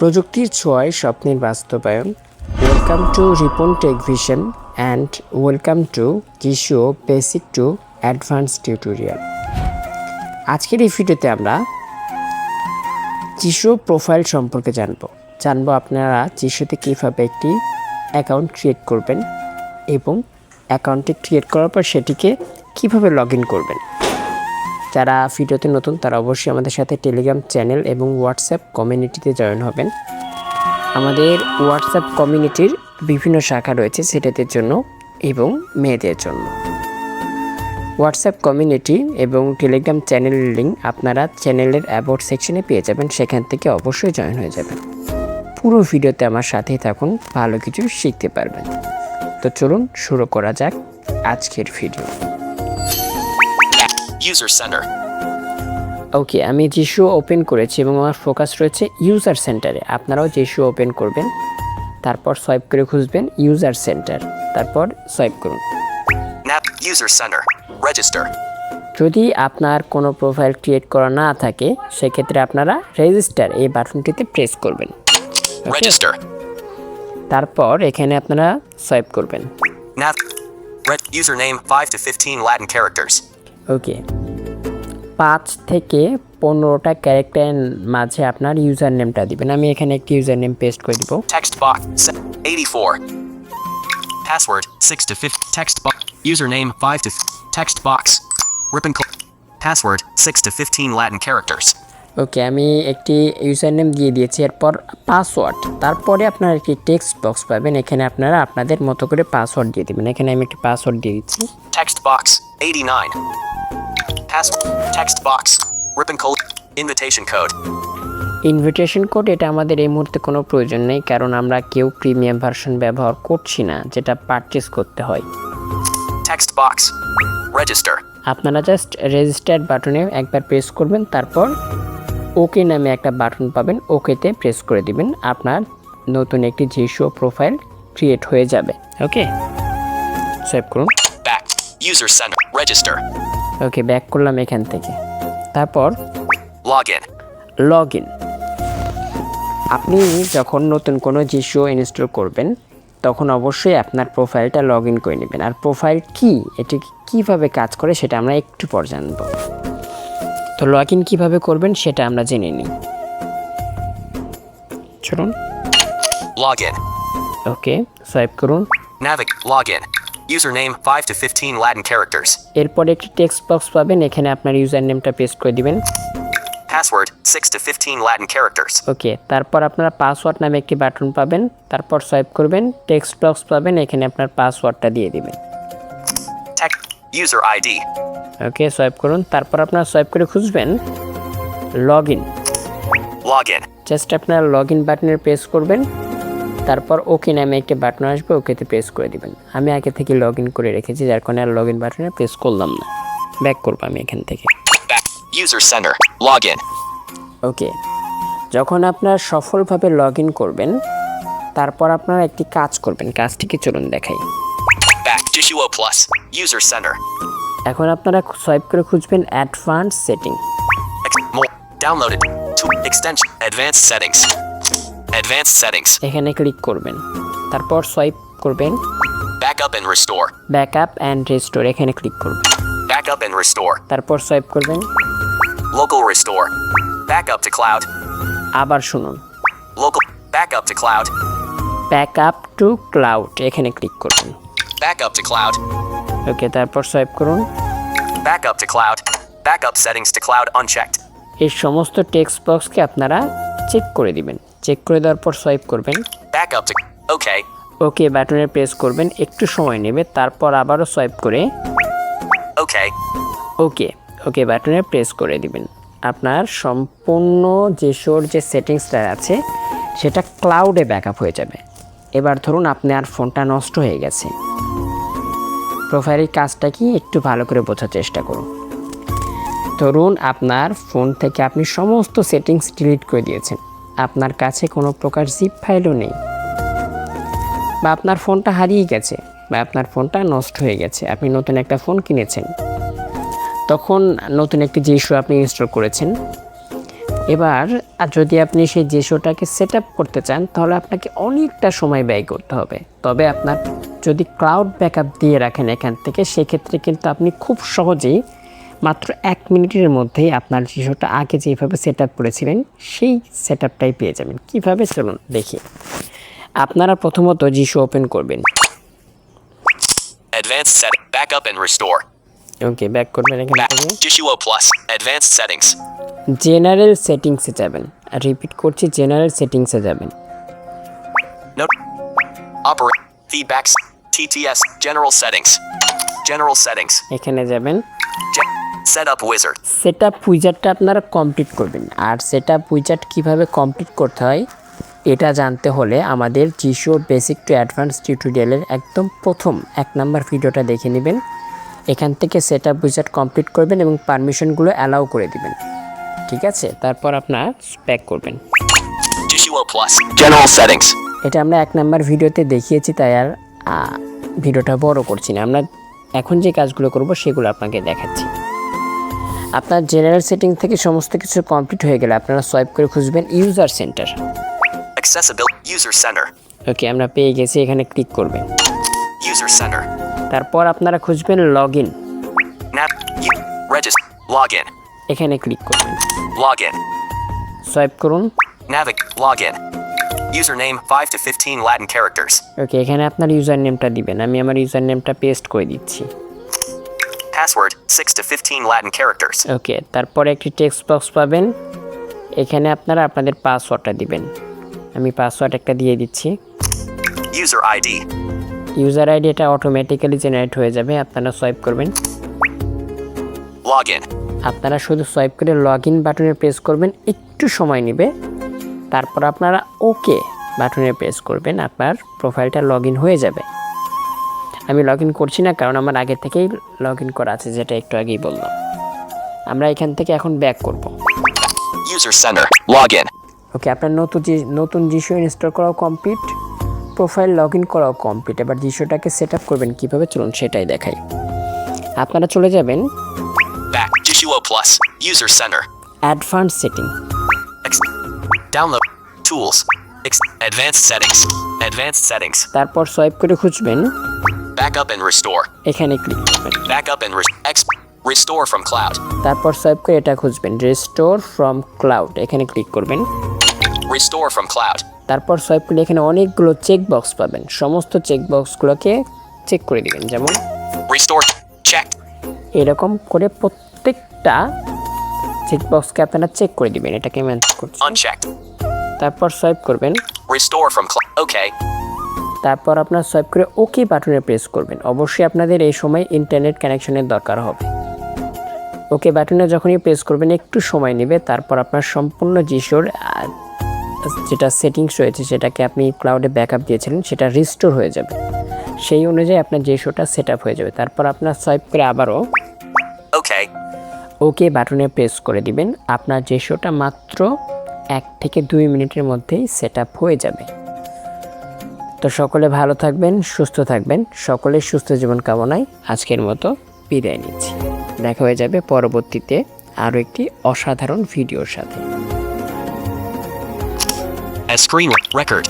প্রযুক্তির ছোঁয়ায় স্বপ্নের বাস্তবায়ন। Welcome to Ripon tech vision and welcome to জিশুও বেসিক টু অ্যাডভান্স টিউটোরিয়াল। আজকের এই ভিডিওতে আমরা জিশুও প্রোফাইল সম্পর্কে জানবো আপনারা জিশুতে কীভাবে একটি অ্যাকাউন্ট ক্রিয়েট করবেন এবং অ্যাকাউন্টটি ক্রিয়েট করার পর সেটিকে কীভাবে লগ ইন করবেন। যারা ভিডিওতে নতুন তারা অবশ্যই আমাদের সাথে টেলিগ্রাম চ্যানেল এবং হোয়াটসঅ্যাপ কমিউনিটিতে জয়েন হবেন। আমাদের হোয়াটসঅ্যাপ কমিউনিটির বিভিন্ন শাখা রয়েছে ছেলেদের জন্য এবং মেয়েদের জন্য। হোয়াটসঅ্যাপ কমিউনিটি এবং টেলিগ্রাম চ্যানেলের লিঙ্ক আপনারা চ্যানেলের অ্যাবাউট সেকশনে পেয়ে যাবেন, সেখান থেকে অবশ্যই জয়েন হয়ে যাবেন। পুরো ভিডিওতে আমার সাথেই থাকুন, ভালো কিছু শিখতে পারবেন। তো চলুন শুরু করা যাক আজকের ভিডিও। ওকে, আমি জিশুও ওপেন করেছি এবং আমার ফোকাস রয়েছে ইউজার সেন্টারে। আপনারাও জিশুও ওপেন করবেন, তারপর সোয়াইপ করে খুঁজবেন ইউজার সেন্টার, তারপর সোয়াইপ করুন। যদি আপনার কোনো প্রোফাইল ক্রিয়েট করা না থাকে সেক্ষেত্রে আপনারা রেজিস্টার এই বাটনটিতে প্রেস করবেন। তারপর এখানে আপনারা সোয়াইপ করবেন। ওকে, 5 থেকে 15টা ক্যারেক্টারের মাঝে আপনার ইউজার নেমটা দিবেন। আমি এখানে একটি ইউজার নেম পেস্ট করে দিব। Text box 84. Password 6 to 50. Text box username 5 to text box. Password 6 to 15 Latin characters. ওকে, আমি একটি ইউজার নেম দিয়ে দিয়েছি, এরপর পাসওয়ার্ড। তারপরে আপনারা একটি টেক্সট বক্স পাবেন, এখানে আপনারা আপনাদের মতো করে পাসওয়ার্ড দিয়ে দিবেন। এখানে আমি একটি পাসওয়ার্ড দিয়ে দিচ্ছি। Text box 89. Text box invitation code. Invitation code এটা আমাদের এই মুহূর্তে কোনো প্রয়োজন নেই, কারণ আমরা কেউ প্রিমিয়াম ভার্সন ব্যবহার করছি না যেটা পারচেজ করতে হয়। Text box register. আপনারা জাস্ট রেজিস্টার বাটনে একবার প্রেস করবেন, তারপর ওকে নামে একটা বাটন পাবেন, ওকেতে প্রেস করে দিবেন। আপনার নতুন একটি জিশুও প্রোফাইল ক্রিয়েট হয়ে যাবে। ওকে, সোয়াইপ করুন। Back user center register. ওকে, ব্যাক করলাম এখান থেকে। তারপর লগ ইন। আপনি যখন নতুন কোনো জিশুও ইনস্টল করবেন তখন অবশ্যই আপনার প্রোফাইলটা লগ ইন করে নেবেন। আর প্রোফাইল কি, এটি কীভাবে কাজ করে সেটা আমরা একটু পর জানব। তো লগ ইন কীভাবে করবেন সেটা আমরা জেনে নিই। চলুন। Login. ওকে, সোয়াইপ করুন। Login. Username 5 to 15 Latin characters. এরপর একটি টেক্সট বক্স পাবেন, এখানে আপনার ইউজার নেমটা পেস্ট করে দিবেন। Password 6 to 15 Latin characters. ওকে, তারপর আপনারা পাসওয়ার্ড নামে একটি বাটন পাবেন, তারপর সোয়াইপ করবেন, টেক্সট বক্স পাবেন, এখানে আপনার পাসওয়ার্ডটা দিয়ে দিবেন। User ID. ওকে, সোয়াইপ করুন। তারপর আপনারা সোয়াইপ করে খুঁজবেন লগ ইন। জাস্ট আপনারা লগ ইন বাটনের প্রেস করবেন, তারপর ওকে নামে একটা বাটন আসবে, ওকেতে প্রেস করে দিবেন। আমি আগে থেকে লগ ইন করে রেখেছি, যার কারণে আর লগ ইন বাটনে প্রেস করলাম না। ব্যাক করবো আমি এখান থেকে। User center login. ওকে, যখন আপনারা সফলভাবে লগ ইন করবেন তারপর আপনারা একটি কাজ করবেন, কাজটিকে চলুন দেখাই। Back Jieshuo plus user center. এখন আপনারা সোয়াইপ করে খুঁজবেন advance setting. Downloaded to extension advanced settings. এখানে ক্লিক করবেন, তারপর সোয়াইপ করবেন backup and restore. Backup and restore, এখানে ক্লিক করবেন। Backup and restore. তারপর সোয়াইপ করবেন Local restore. Backup to cloud. আবার শুনুন Local backup to cloud. Backup to cloud, এখানে ক্লিক করবেন। Backup to cloud. ওকে, তারপর সোয়াইপ করুন Backup to cloud. Backup settings to cloud unchecked. এই সমস্ত টেক্সট বক্সকে আপনারা চেক করে দিবেন। চেক করে দেওয়ার পর সোয়াইপ করবেন। Backup to okay. ওকে বাটনে প্রেস করবেন, একটু সময় নেবে, তারপর আবারও সোয়াইপ করে Okay. ওকে বাটনে প্রেস করে দিবেন। আপনার সম্পূর্ণ জিশুওর যে সেটিংসটা আছে সেটা ক্লাউডে ব্যাকআপ হয়ে যাবে। এবার ধরুন আপনার ফোনটা নষ্ট হয়ে গেছে, প্রোফাইলের কাজটা কি একটু ভালো করে বোঝার চেষ্টা করুন। ধরুন আপনার ফোন থেকে আপনি সমস্ত সেটিংস ডিলিট করে দিয়েছেন, আপনার কাছে কোনো প্রকার জিপ ফাইলও নেই, বা আপনার ফোনটা হারিয়ে গেছে, বা আপনার ফোনটা নষ্ট হয়ে গেছে, আপনি নতুন একটা ফোন কিনেছেন, তখন নতুন একটি জিশুও আপনি ইনস্টল করেছেন, এবার যদি আপনি সেই জিশোটাকে সেট আপ করতে চান তাহলে আপনাকে অনেকটা সময় ব্যয় করতে হবে। তবে আপনার যদি ক্লাউড ব্যাকআপ দিয়ে রাখেন এখান থেকে, সেক্ষেত্রে কিন্তু আপনি খুব সহজেই মাত্র 1 মিনিটের মধ্যেই আপনার জিশোটা আগে যেভাবে সেট আপ করেছিলেন সেই সেট আপটাই পেয়ে যাবেন। কীভাবে চলুন দেখি। আপনারা প্রথমত জিশো ওপেন করবেন। Advanced setting. Backup and restore. Okay, back করবেন এখান থেকে। Jieshuo Plus. Advanced settings. General সেটিংসে যাবেন। রিপিট করছি, জেনারেল সেটিংসে যাবেন। Note. Operate. Feedbacks. TTS. General settings. General settings. এখানে যাবেন। Setup wizard. সেটআপ উইজার্ডটা আপনারা কমপ্লিট করবেন। আর সেটআপ উইজার্ড কীভাবে কমপ্লিট করতে হয় এটা জানতে হলে আমাদের জিশো বেসিক টু অ্যাডভান্স টিউটোরিয়ালের একদম প্রথম 1 নাম্বার ভিডিওটা দেখে নেবেন। এখান থেকে সেটআপ উইজার্ড কমপ্লিট করবেন এবং পারমিশনগুলো অ্যালাউ করে দিবেন। ঠিক আছে, তারপর আপনার ব্যাক করবেন। Jieshuo Plus. General settings. এটা আমরা 1 নাম্বার ভিডিওতে দেখিয়েছি, তাই আর ভিডিওটা বড় করছি না। আমরা এখন যে কাজগুলো করব সেগুলো আপনাকে দেখাচ্ছি। আপনার জেনারেল সেটিং থেকে সমস্ত কিছু কমপ্লিট হয়ে গেলে আপনারা সোয়াইপ করে খুঁজবেন user centre. Accessibility. User center. ওকে, আমরা পেয়ে গেছি, এখানে ক্লিক করবেন। User center. তারপর আপনারা খুঁজবেন লগ ইন। Register. Login. এখানে ক্লিক করবেন। Login. সোয়াইপ করুন। Login. Username 5 to 15 Latin characters. ওকে, এখানে আপনার ইউজার নেমটা দিবেন। আমি আমার ইউজার নেমটা পেস্ট করে দিচ্ছি। Password 6 to 15 Latin characters. ওকে, তারপরে একটি টেক্সট বক্স পাবেন। এখানে আপনারা আপনাদের পাসওয়ার্ডটা দিবেন। আমি পাসওয়ার্ড একটা দিয়ে দিচ্ছি। User ID. ইউজার আইডি এটা অটোমেটিক্যালি জেনারেট হয়ে যাবে। আপনারা সোয়াইপ করবেন। Login. আপনারা শুধু সোয়াইপ করে লগ ইন বাটনে প্রেস করবেন, একটু সময় নেবে। তারপর আপনারা ওকে বাটনে প্রেস করবেন, আপনার প্রোফাইলটা লগ ইন হয়ে যাবে। আমি লগ ইন করছি না, কারণ আমার আগে থেকেই লগ ইন করা আছে, যেটা একটু আগেই বললাম। আমরা এখান থেকে এখন ব্যাক করব। User center. Login. ওকে, আপনার নতুন জিশো ইনস্টল করাও কমপ্লিট, প্রোফাইল লগ ইন করাও কমপ্লিট। এবার জিশোটাকে সেট আপ করবেন কীভাবে চলুন সেটাই দেখাই। আপনারা চলে যাবেন Back. Jieshuo Plus. User center. Advance setting. Download. Tools. Advanced settings. Advanced settings. তারপর সোয়াইপ করে খুঁজবেন Backup and restore. এখানে ক্লিক করবেন। Backup and restore from cloud. তারপর সোয়াইপ করে এটা খুঁজবেন রেস্টোর ফ্রম ক্লাউড, এখানে ক্লিক করবেন। Restore from cloud. তারপর সোয়াইপ করলে এখানে অনেকগুলো চেক বক্স পাবেন। সমস্ত চেক বক্সগুলোকে চেক করে দিবেন। যেমন Restore. Checked. এরকম করে প্রত্যেকটা চেক বক্সকে আপনারা চেক করে দিবেন। এটাকে আমি করছি। Unchecked. তারপর সোয়াইপ করবেন। Restore from cloud. Okay. তারপর আপনার সোয়াইপ করে ওকে বাটনে প্রেস করবেন। অবশ্যই আপনাদের এই সময় ইন্টারনেট কানেকশনের দরকার হবে। ওকে বাটনে যখনই প্রেস করবেন একটু সময় নেবে। তারপর আপনার সম্পূর্ণ জিশোর যেটা সেটিংস রয়েছে সেটাকে আপনি ক্লাউডে ব্যাকআপ দিয়েছিলেন সেটা রিস্টোর হয়ে যাবে। সেই অনুযায়ী আপনার জিশোটা সেট আপ হয়ে যাবে। তারপর আপনার সোয়াইপ করে আবারও Okay. ওকে বাটনে প্রেস করে দিবেন। আপনার জিশোটা মাত্র 1 থেকে 2 মিনিটের মধ্যেই সেট আপ হয়ে যাবে। তো সকলে ভালো থাকবেন, সুস্থ থাকবেন। সকলের সুস্থ জীবন কামনায় আজকের মতো বিদায় নিচ্ছি। দেখা হয়ে যাবে পরবর্তীতে আরও একটি অসাধারণ ভিডিওর সাথে। As screen record.